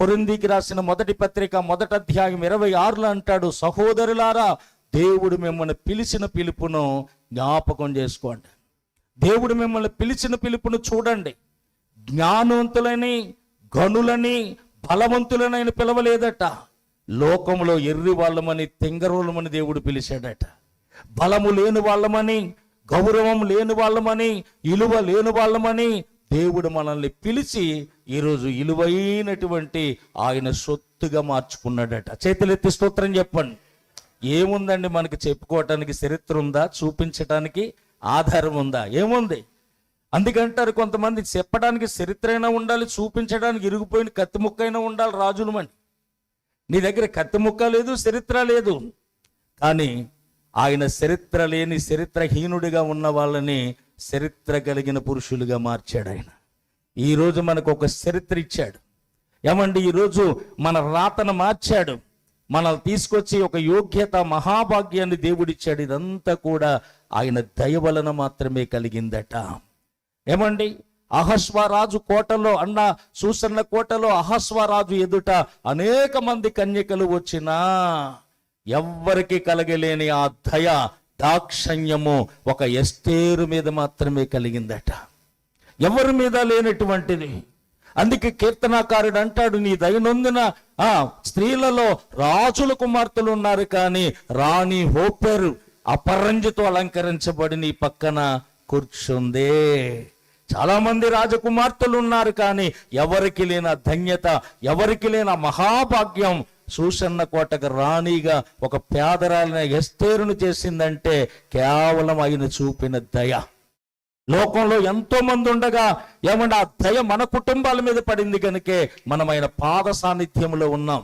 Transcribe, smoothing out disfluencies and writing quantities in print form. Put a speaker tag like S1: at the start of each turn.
S1: కొరింథీకి రాసిన మొదటి పత్రిక 1వ అధ్యాయం 26లో అంటాడు, సహోదరులారా దేవుడు మిమ్మల్ని పిలిచిన పిలుపును జ్ఞాపకం చేసుకోండి. దేవుడు మిమ్మల్ని పిలిచిన పిలుపును చూడండి. జ్ఞానవంతులని, గనులని, బలవంతులనైన పిలవలేదట. లోకంలో ఎర్రి వాళ్ళమని, తెంగరోళ్ళమని దేవుడు పిలిచాడట. బలము లేని వాళ్ళమని, గౌరవం లేని వాళ్ళమని, ఇలువ లేని వాళ్ళమని దేవుడు మనల్ని పిలిచి ఈరోజు ఇలువైనటువంటి ఆయన సొత్తుగా మార్చుకున్నాడట. చేతులెత్తి స్తోత్రం చెప్పండి. ఏముందండి మనకి చెప్పుకోవటానికి? చరిత్ర ఉందా? చూపించటానికి ఆధారం ఉందా? ఏముంది? అందుకంటారు కొంతమంది, చెప్పడానికి చరిత్ర అయినా ఉండాలి, చూపించడానికి ఇరిగిపోయిన కత్తి ముక్క అయినా ఉండాలి రాజులమని. నీ దగ్గర కత్తి ముక్క లేదు, చరిత్ర లేదు, కానీ ఆయన చరిత్ర లేని, చరిత్రహీనుడిగా ఉన్న వాళ్ళని చరిత్ర కలిగిన పురుషులుగా మార్చాడు. ఆయన ఈరోజు మనకు ఒక చరిత్ర ఇచ్చాడు. ఏమండి, ఈరోజు మన రాతను మార్చాడు. మనల్ని తీసుకొచ్చి ఒక యోగ్యత, మహాభాగ్యాన్ని దేవుడిచ్చాడు. ఇదంతా కూడా ఆయన దయ వలన మాత్రమే కలిగిందట. ఏమండి, అహస్వరాజు కోటలో, సూసన్న కోటలో అహస్వరాజు ఎదుట అనేక మంది కన్యకలు వచ్చినా ఎవ్వరికి కలగలేని ఆ దయ, దాక్షణ్యము ఒక ఎస్తేరు మీద మాత్రమే కలిగిందట. ఎవరి మీద లేనటువంటిది. అందుకే కీర్తనాకారుడు అంటాడు, నీ దయనొందిన స్త్రీలలో రాజుల కుమార్తెలు ఉన్నారు, కానీ రాణి హోపెరు అపరంజితో అలంకరించబడి నీ పక్కన కూర్చుందే. చాలా మంది రాజకుమార్తెలు ఉన్నారు, కానీ ఎవరికి లేని ధన్యత, ఎవరికి లేని మహాభాగ్యం సూసన్న కోటకు రాణిగా ఒక పేదరాలిన ఎస్తేరును చేసిందంటే కేవలం ఆయన చూపిన దయ. లోకంలో ఎంతో మంది ఉండగా ఏమన్నా ఆ దయ మన కుటుంబాల మీద పడింది కనుకే మనం ఆయన పాద సాన్నిధ్యంలో ఉన్నాం.